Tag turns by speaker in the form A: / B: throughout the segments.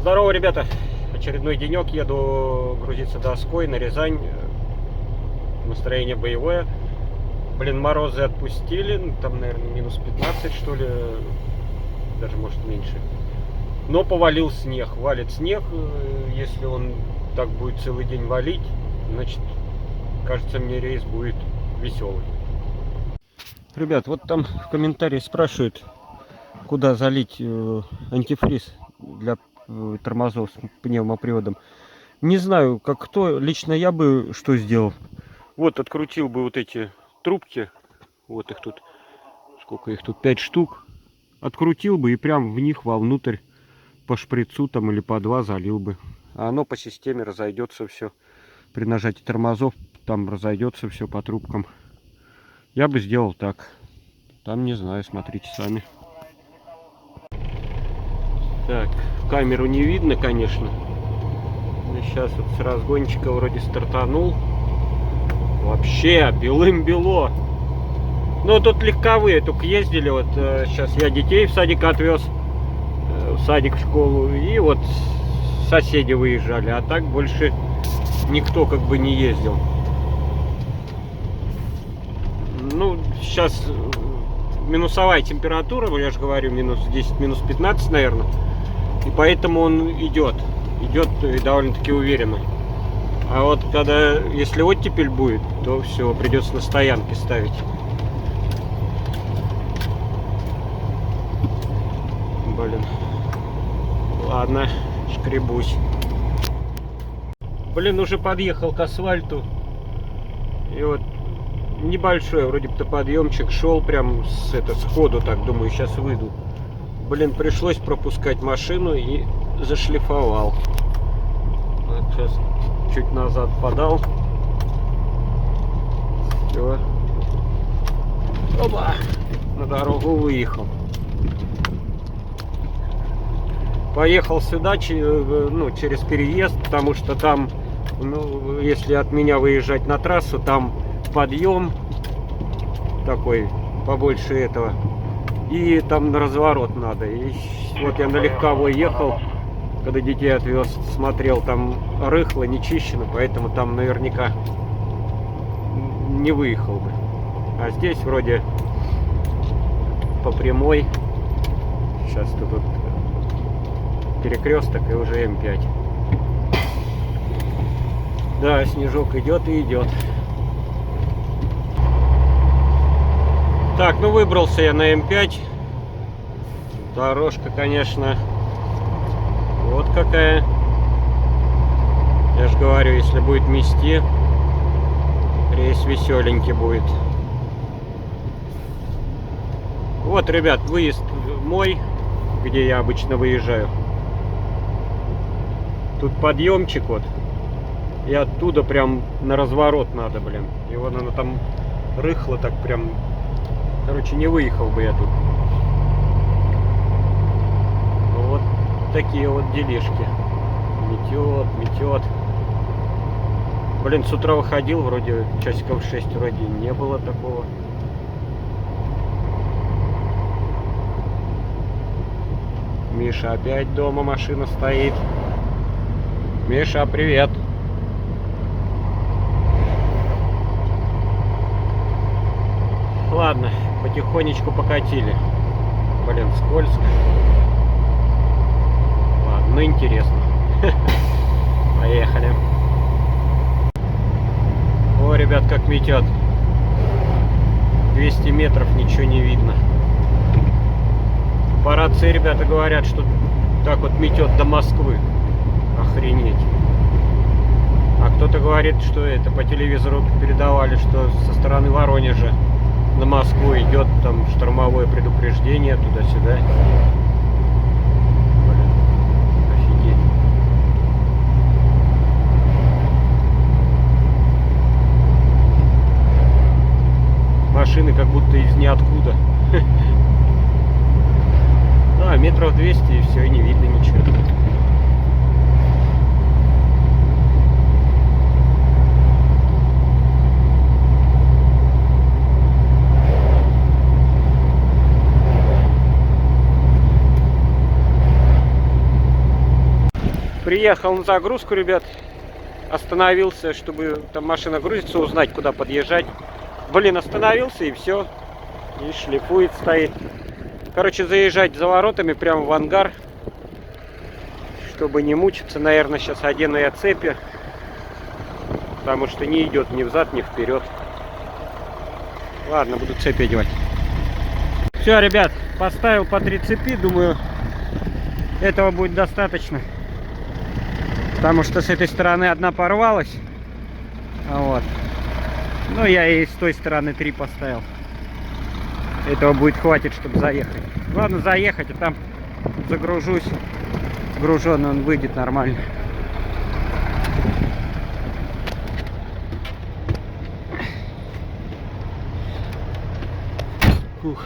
A: Здорово, ребята! Очередной денек, еду грузиться доской на Рязань. Настроение боевое. Блин, морозы отпустили. Там, наверное, минус 15, что ли. Даже, может, меньше. Но повалил снег. Валит снег. Если он так будет целый день валить, значит, кажется, мне рейс будет веселый. Ребят, вот там в комментарии спрашивают, куда залить антифриз для тормозов с пневмоприводом. Не знаю, как кто. Лично я бы что сделал. Вот открутил бы вот эти трубки. Вот их тут. Сколько их тут? 5 штук. Открутил бы и прям в них вовнутрь по шприцу там или по 2 залил бы. А оно по системе разойдется все. При нажатии тормозов там разойдется все по трубкам. Я бы сделал так. Там не знаю, смотрите сами. Так, камеру не видно, конечно. Сейчас вот с разгончика вроде стартанул. Вообще белым-бело. Ну тут легковые только ездили. Вот сейчас я детей в садик отвез. В садик, в школу. И вот соседи выезжали. А так больше никто как бы не ездил. Ну сейчас минусовая температура. Я же говорю, минус 10, минус 15, наверное. И поэтому он идет. Идет довольно-таки уверенно. А вот когда, если оттепель будет, то все, придется на стоянке ставить. Блин. Ладно, шкребусь. Блин, уже подъехал к асфальту. И вот небольшой вроде бы подъемчик шел прям сходу, так думаю, сейчас выйду. Блин, пришлось пропускать машину и зашлифовал. Вот сейчас чуть назад подал. Все. Опа! На дорогу выехал. Поехал сюда через переезд, потому что там, если от меня выезжать на трассу, там подъем такой побольше этого. И там на разворот надо. И вот я на легковой ехал, когда детей отвез, смотрел, там рыхло, не чищено, поэтому там наверняка не выехал бы. А здесь вроде по прямой. Сейчас тут вот перекресток и уже М5. Да, снежок идет и идет. Так, ну выбрался я на М5. Дорожка, конечно, вот какая. Я же говорю, если будет мести, рейс веселенький будет. Вот, ребят, выезд мой, где я обычно выезжаю. Тут подъемчик вот. И оттуда прям на разворот надо, блин. И вот оно там рыхло так прям. Короче, не выехал бы я тут. Вот такие вот делишки. Метет, метет. Блин, с утра выходил, вроде часиков 6 вроде не было такого. Миша опять дома, машина стоит. Миша, привет. Ладно, потихонечку покатили. Блин, скользко. Ладно, ну интересно. Поехали. О, ребят, как метет. 200 метров, ничего не видно. По рации ребята говорят, что так вот метет до Москвы. Охренеть. А кто-то говорит, что это по телевизору передавали, что со стороны Воронежа на Москву идет там штормовое предупреждение туда-сюда. Блин, офигеть. Машины как будто из ниоткуда. Да, метров 200 и все, и не видно ничего. Приехал на загрузку, ребят. Остановился, чтобы там машина грузится, узнать, куда подъезжать. Блин, остановился и все. И шлифует, стоит. Короче, заезжать за воротами прямо в ангар. Чтобы не мучиться, наверное, сейчас одену я цепи. Потому что не идет ни взад, ни вперед. Ладно, буду цепи одевать. Все, ребят, поставил по 3 цепи. Думаю, этого будет достаточно. Потому что с этой стороны одна порвалась. Вот. Ну, я и с той стороны 3 поставил. Этого будет хватит, чтобы заехать. Главное заехать, а там загружусь. Груженный он выйдет нормально. Фух.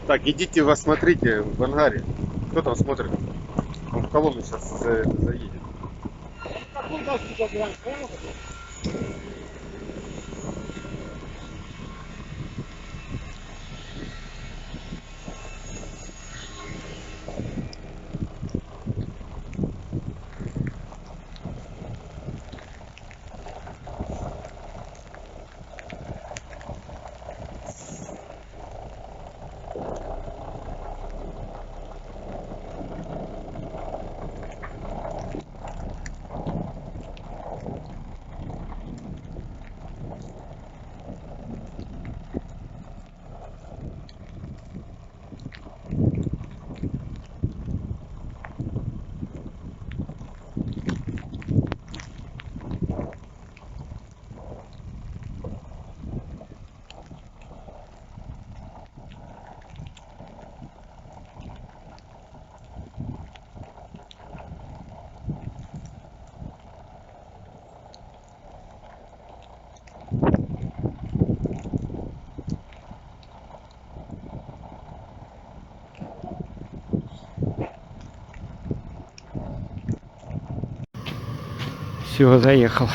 B: Так, идите вас смотрите в ангаре. Кто там смотрит? Он в колонну сейчас заедет.
A: Все, заехал.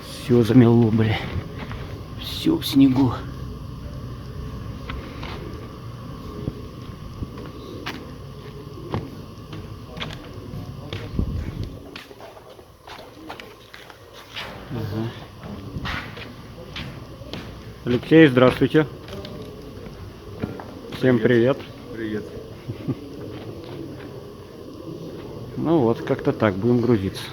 A: Все замело, бля. Все в снегу. Ага. Алексей, здравствуйте. Всем привет.
B: Привет.
A: Ну вот, как-то так, будем грузиться.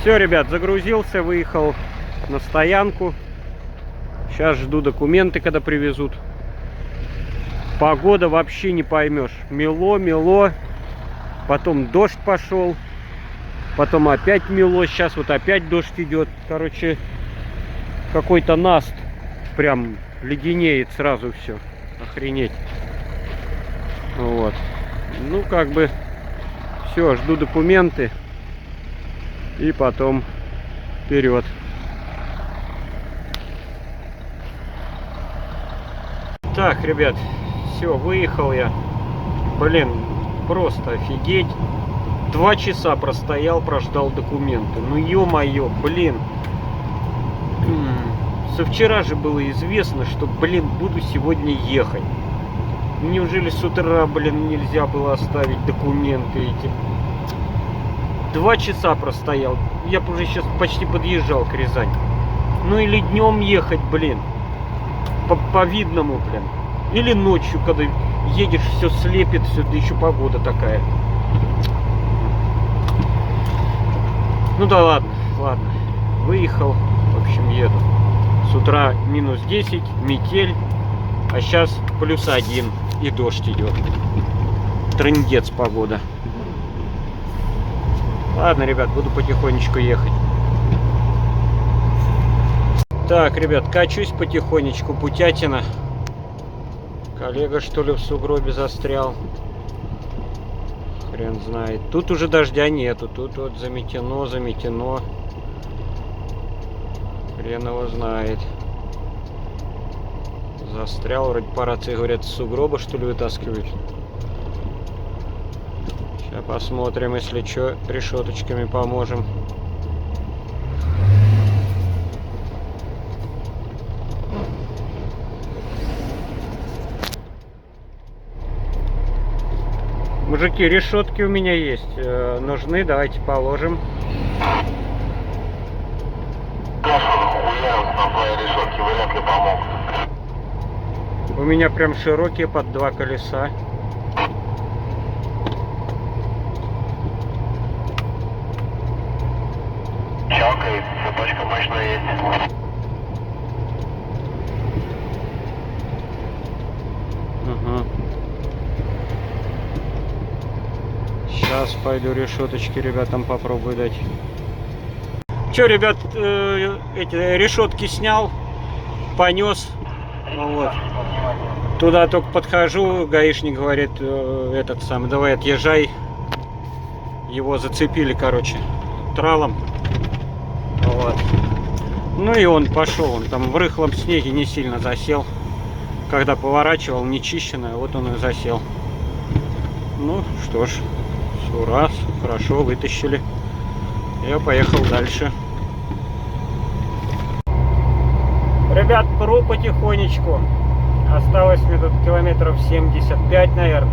A: Все, ребят, загрузился, выехал на стоянку. Сейчас жду документы, когда привезут. Погода вообще не поймешь. Мело, мело. Потом дождь пошел. Потом опять мело. Сейчас вот опять дождь идет. Короче, какой-то наст. Прям леденеет сразу все. Охренеть. Вот. Ну, как бы, все, жду документы. И потом вперед. Так, ребят, все, выехал я. Блин, просто офигеть. 2 часа простоял, прождал документы. Ну ё-моё, блин. Со вчера же было известно, что, блин, буду сегодня ехать. Неужели с утра, блин, нельзя было оставить документы эти? 2 часа простоял. Я бы уже сейчас почти подъезжал к Рязани. Ну или днем ехать, блин. По видному, блин. Или ночью, когда едешь, все слепит, все, да еще погода такая. Ну да ладно, ладно. Выехал, в общем, еду. С утра минус 10, метель. А сейчас +1 и дождь идет. Трындец погода. Ладно, ребят, буду потихонечку ехать. Так, ребят, качусь потихонечку. Путятина. Коллега, что ли, в сугробе застрял. Хрен знает. Тут уже дождя нету. Тут вот заметено, заметено. Хрен его знает. Застрял. Вроде по рации говорят, с сугроба, что ли, вытаскивают. Сейчас посмотрим, если что, решеточками поможем. Мужики, решетки у меня есть. Нужны, давайте положим. У меня прям широкие под 2 колеса.
C: Чалкает, цепочка мощная есть.
A: Угу. Сейчас пойду решеточки ребятам попробую дать. Че, ребят, эти решетки снял, понес. Вот. Туда только подхожу, гаишник говорит, этот самый, давай отъезжай. Его зацепили, короче, тралом. Вот. Ну и он пошел, он там в рыхлом снеге не сильно засел. Когда поворачивал, нечищенное, вот он и засел. Ну что ж, все раз, хорошо, вытащили. Я поехал дальше. Ребят, пру потихонечку. Осталось мне тут километров 75, наверное.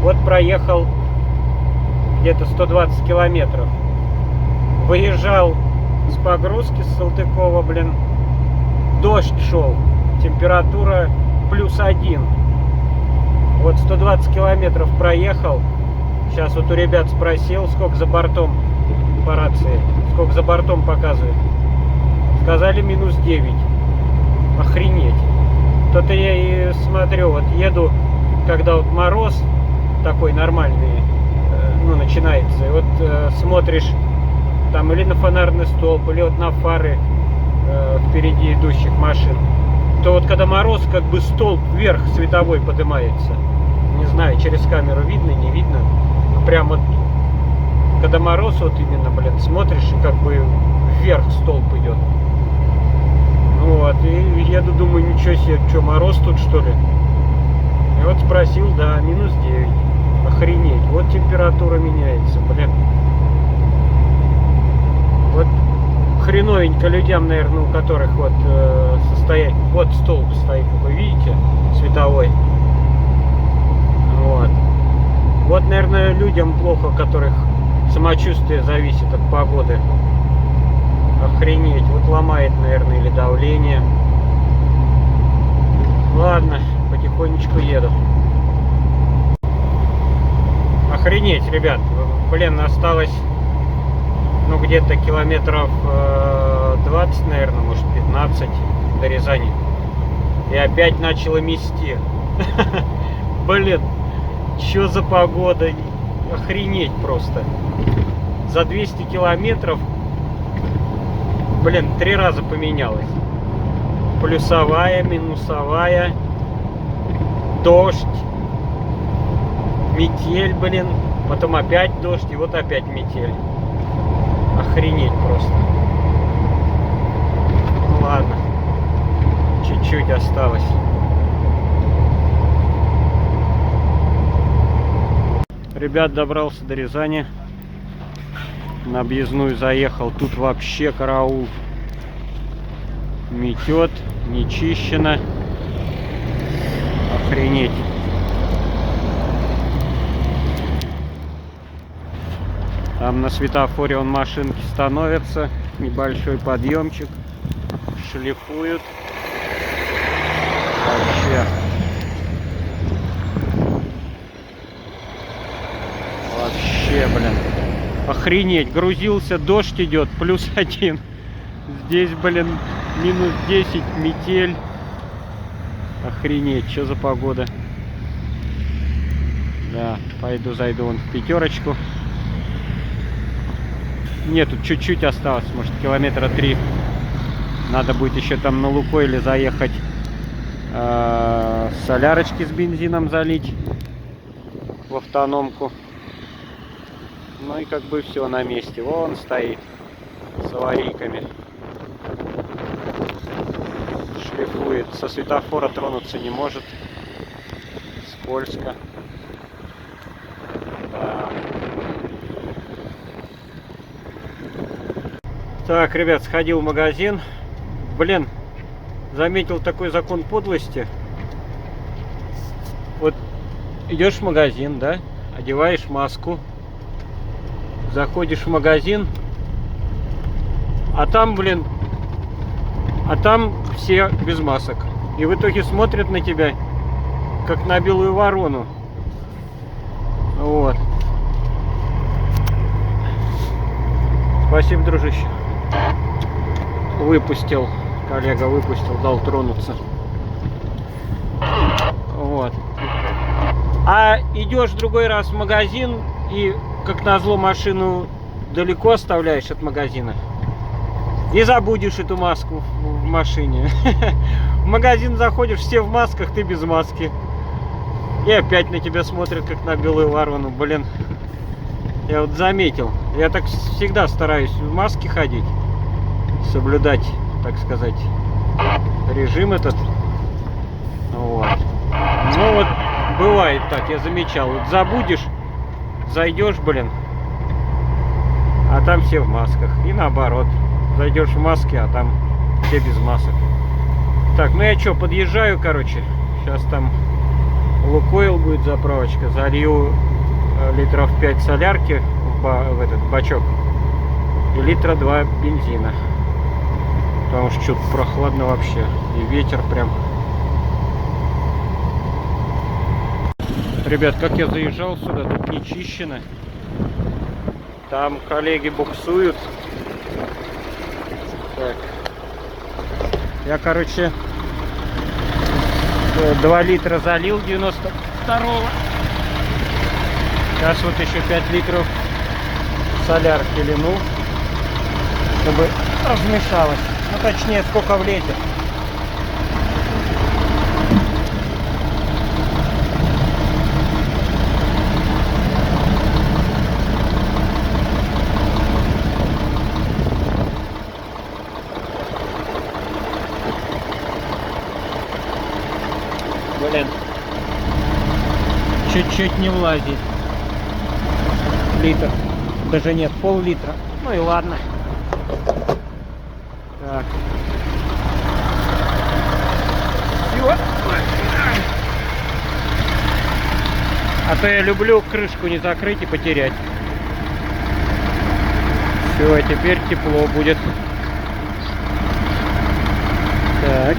A: Вот проехал где-то 120 километров. Выезжал с погрузки с Салтыкова, блин. Дождь шел. Температура +1. Вот 120 километров проехал. Сейчас вот у ребят спросил, сколько за бортом по рации. Сколько за бортом показывает. Сказали -9. Охренеть. То-то я и смотрю, вот еду, когда вот мороз такой нормальный, ну, начинается. И вот смотришь там или на фонарный столб, или вот на фары впереди идущих машин. То вот когда мороз, как бы столб вверх световой поднимается. Не знаю, через камеру видно, не видно. Но прям вот, когда мороз, вот именно, блин, смотришь, и как бы вверх столб идет. Вот, и еду, думаю, ничего себе, что, мороз тут, что ли? И вот спросил, да, -9. Охренеть, вот температура меняется, блин. Вот хреновенько людям, наверное, у которых вот состоять... Вот столб стоит, как вы видите, световой. Вот. Вот, наверное, людям плохо, у которых самочувствие зависит от погоды. Охренеть, вот ломает, наверное, или давление. Ладно, потихонечку еду. Охренеть, ребят, блин, осталось, ну, где-то километров 20, наверное, может 15 до Рязани. И опять начало мести. Блин, что за погода? Охренеть просто. За 200 километров, блин, 3 раза поменялось. Плюсовая, минусовая, дождь, метель, блин, потом опять дождь, и вот опять метель. Охренеть просто. Ну ладно, чуть-чуть осталось. Ребят, добрался до Рязани. На объездную заехал. Тут вообще караул. Метет, не чищено. Охренеть. Там на светофоре он машинки становятся. Небольшой подъемчик. Шлифуют. Вообще. Вообще, блин. Охренеть. Грузился, дождь идет. +1. Здесь, блин, -10, метель. Охренеть. Что за погода? Да, пойду зайду вон в пятерочку. Нет, тут чуть-чуть осталось. Может, километра 3. Надо будет еще там на Лукойле заехать. Солярочки с бензином залить в автономку. Ну и как бы все на месте. Вон стоит с аварийками. Шлифует. Со светофора тронуться не может. Скользко. Да. Так, ребят, сходил в магазин. Блин, заметил такой закон подлости. Вот идешь в магазин, да, одеваешь маску, заходишь в магазин, а там, блин, все без масок. И в итоге смотрят на тебя, как на белую ворону. Вот. Спасибо, дружище. Выпустил. Коллега выпустил, дал тронуться. Вот. А идешь в другой раз в магазин и, как назло, машину далеко оставляешь от магазина. И забудешь эту маску в машине. В магазин заходишь, все в масках, ты без маски. И опять на тебя смотрят, как на белую ворону. Блин. Я вот заметил. Я так всегда стараюсь в маске ходить. Соблюдать, так сказать, режим этот. Вот. Ну вот, бывает так, я замечал. Вот забудешь, зайдешь, блин, а там все в масках. И наоборот. Зайдешь в маске, а там все без масок. Так, ну я что, подъезжаю, короче. Сейчас там Лукойл будет заправочка. Залью литров 5 солярки в этот бачок. И литра 2 бензина. Потому что что-то прохладно вообще. И ветер прям. Ребят, как я заезжал сюда, тут не чищено. Там коллеги буксуют. Так. Я, короче, 2 литра залил 92-го. Сейчас вот еще 5 литров солярки лину, чтобы размешалось. Ну, точнее, сколько влезет. Блин, чуть-чуть не влазит. Литр. Даже нет, пол-литра. Ну и ладно. Так. Всё. А то я люблю крышку не закрыть и потерять. Все, теперь тепло будет. Так.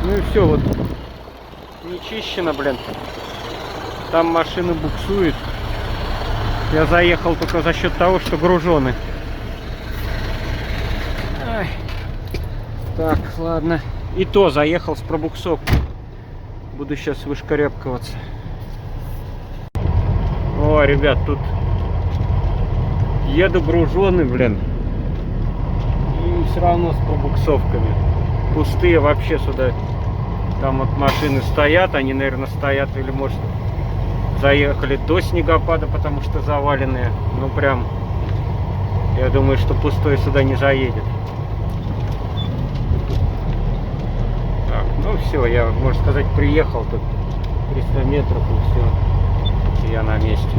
A: Ну и все, вот не чищено, блин. Там машины буксуют. Я заехал только за счет того, что гружены. Ай. Так, ладно. И то заехал с пробуксовкой. Буду сейчас вышкарябкиваться. О, ребят, тут еду груженый, блин. И все равно с пробуксовками. Пустые вообще сюда. Там вот машины стоят, они, наверное, стоят или, может, заехали до снегопада, потому что заваленные. Ну, прям, я думаю, что пустой сюда не заедет. все, я, можно сказать, приехал тут 300 метров и все, я на месте.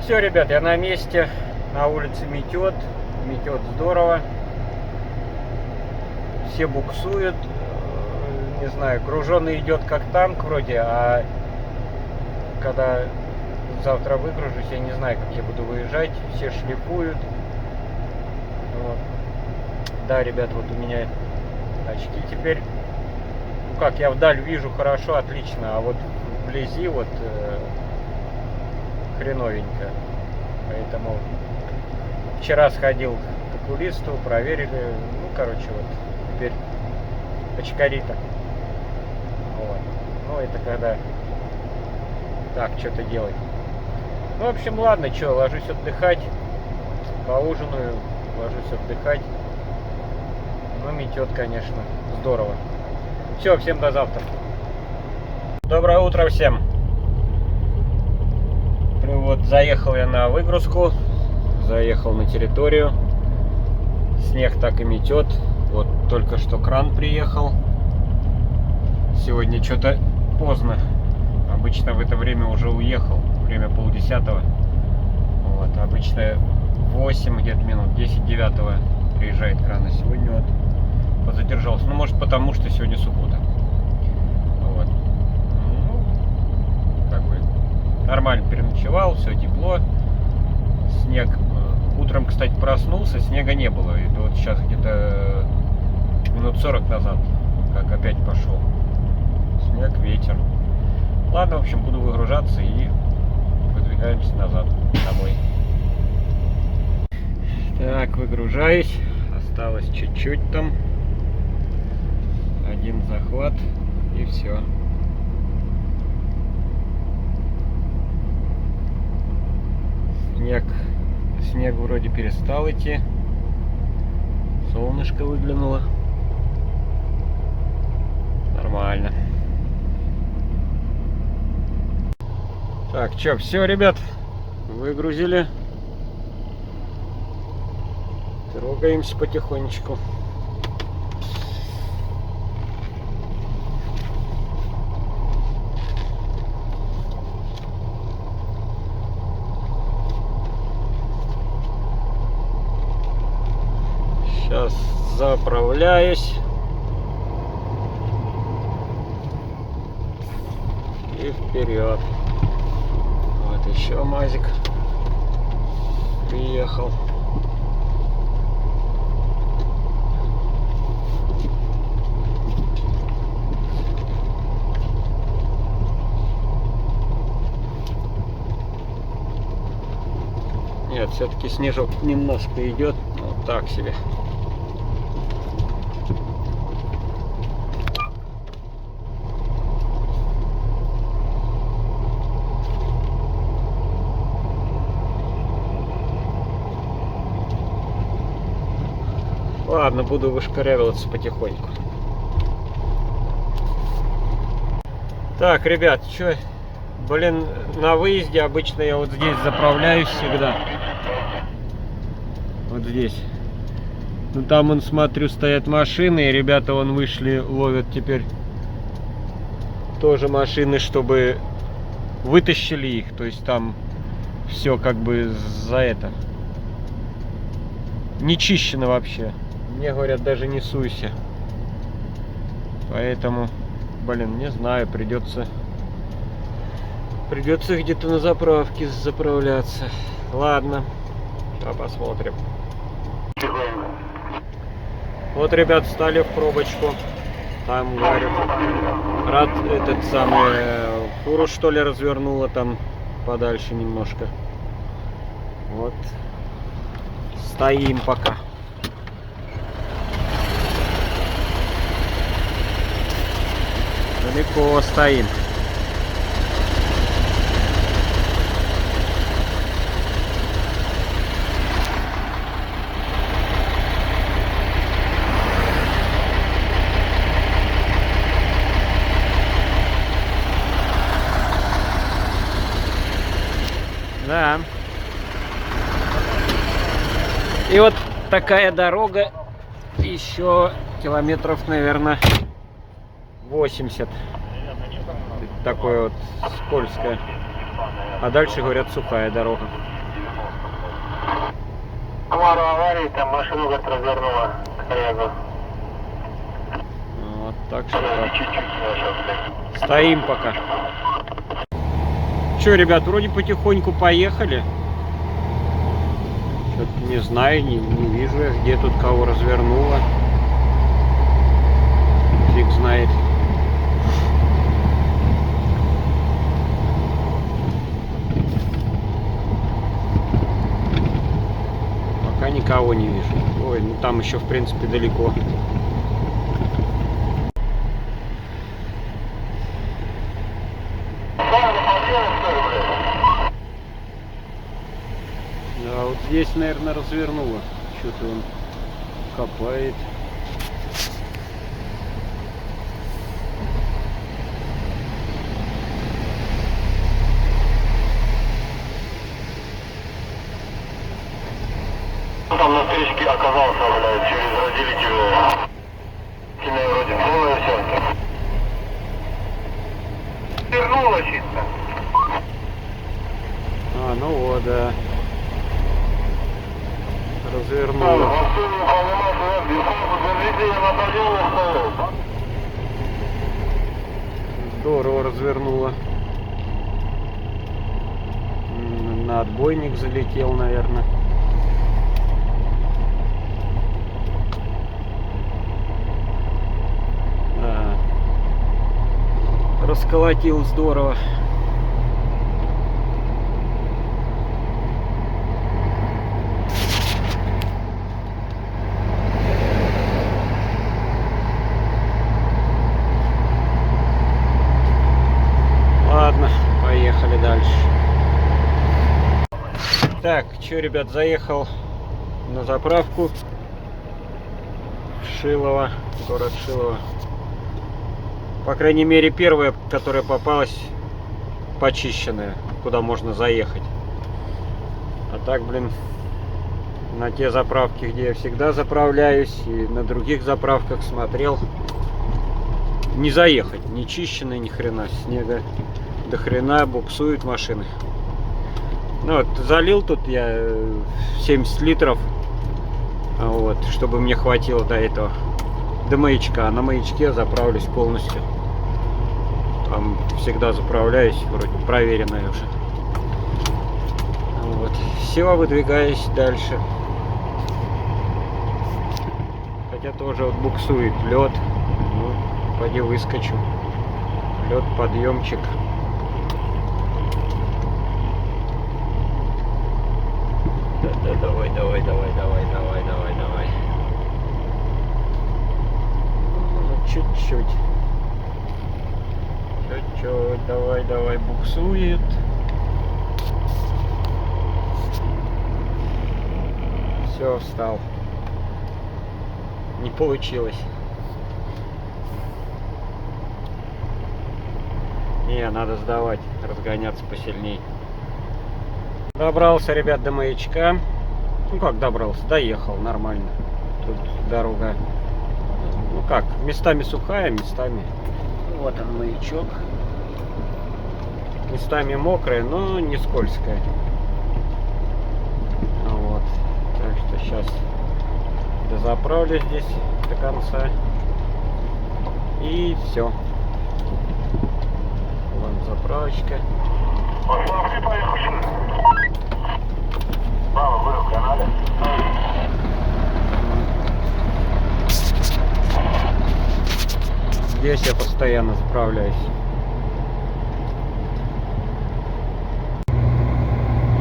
A: Все, ребят, я на месте, на улице метет здорово, все буксуют, не знаю, груженный идет как танк вроде, а когда завтра выгружусь, я не знаю, как я буду выезжать, все шлифуют. Вот. Да, ребят, вот у меня очки теперь, ну как, я вдаль вижу хорошо, отлично, а вот вблизи вот хреновенько. Поэтому вчера сходил к окулисту, проверили, ну короче, вот теперь очкари-то. Вот. Ну это когда так что-то делать. Ну, в общем, ладно, что, ложусь отдыхать, поужинаю, ложусь отдыхать. Ну, метет, конечно, здорово. Все, всем до завтра. Доброе утро всем. Вот, заехал я на выгрузку, заехал на территорию. Снег так и метет. Вот, только что кран приехал. Сегодня что-то поздно. Обычно в это время уже уехал. Время 9:30. Вот, обычно 8 где-то минут, 10:09 приезжает кран. А сегодня вот позадержался. Ну, может, потому что сегодня суббота. Вот. Ну, как бы нормально переночевал, все тепло. Снег. Утром, кстати, проснулся, снега не было. Это вот сейчас где-то минут 40 назад, как опять пошел снег, ветер. Ладно, в общем, буду выгружаться и выдвигаемся назад домой. Так, выгружаюсь. Осталось чуть-чуть там. Один захват и все. Снег вроде перестал идти. Солнышко выглянуло. Нормально. Так, что, все, ребят, выгрузили. Трогаемся потихонечку. Сейчас заправляюсь. И вперед. Вот еще мазик приехал. Нет, все-таки снежок немножко идет, вот так себе. Ладно, буду вышкарявиваться потихоньку. Так, ребят, что, блин, на выезде обычно я вот здесь заправляюсь всегда. Вот здесь. Ну там, вон, смотрю, стоят машины, и ребята вон вышли, ловят теперь тоже машины, чтобы вытащили их. То есть там все как бы за это. Не чищено вообще. Мне говорят, даже не суйся. Поэтому, блин, не знаю, придется где-то на заправке заправляться. Ладно, сейчас посмотрим. Вот, ребят, встали в пробочку. Там, говорят, этот самый фуру, что ли, развернула там подальше немножко. Вот. Стоим пока. Далеко стоим. Да. И вот такая дорога Еще километров, наверное, 80. Такое вот скользкое. А дальше, говорят, сухая дорога.
C: Комару аварии, там машину, говорит, развернула к резу.
A: Вот так что так.
C: Чуть-чуть немножко.
A: Стоим пока. Че, ребят, вроде потихоньку поехали. Что-то не знаю, не вижу я, где тут кого развернуло. Фиг знает. Пока никого не вижу. Ой, ну там еще в принципе далеко. Да, вот здесь, наверное, развернуло. Что-то он копает.
C: Там на встречке оказался, блядь, через разделитель. Сильно вроде целое все. Вернула чисто.
A: А, ну вот, да. Развернуло. Здорово развернуло. На отбойник залетел, наверное. Да. Расколотил здорово. Ладно, поехали дальше. Так, что, ребят, заехал на заправку в Шилово, город Шилово. По крайней мере, первая, которая попалась, почищенная, куда можно заехать. А так, блин, на те заправки, где я всегда заправляюсь, и на других заправках смотрел, не заехать, не чищенная ни хрена, снега до хрена, буксуют машины. Ну вот, залил тут я 70 литров, вот, чтобы мне хватило до этого, до маячка. А на маячке заправлюсь полностью. Там всегда заправляюсь, вроде проверенная уже. Вот, все, выдвигаюсь дальше. Хотя тоже вот буксует лед. Ну, пойди выскочу. Лед, подъемчик. Да, давай. Ну, чуть-чуть. Давай, буксует. Все, встал. Не получилось. Не, надо сдавать, разгоняться посильней. Добрался, ребят, до маячка. Ну как добрался? Доехал нормально. Тут дорога, ну как, местами сухая, местами. Вот он, маячок. Местами мокрая, но не скользкая. Вот. Так что сейчас дозаправлю здесь до конца. И все. Вон заправочка. Здесь я постоянно заправляюсь.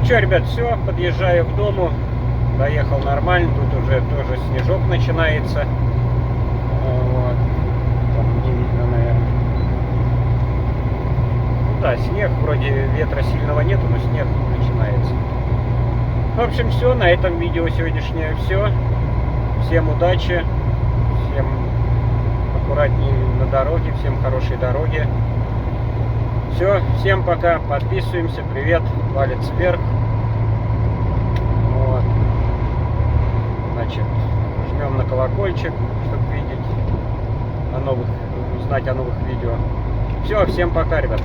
A: Че, ребят, все, подъезжаю к дому. Доехал нормально, тут уже тоже снежок начинается. Вот. Там не видно, наверное. Ну да, снег, вроде ветра сильного нету, но снег начинается. В общем, все, на этом видео сегодняшнее все. Всем удачи, всем аккуратнее на дороге, всем хорошей дороги. Все, всем пока, подписываемся, привет, палец вверх. Вот. Значит, жмем Там на колокольчик, чтобы видеть о новых, узнать о новых видео. Все, всем пока, ребят.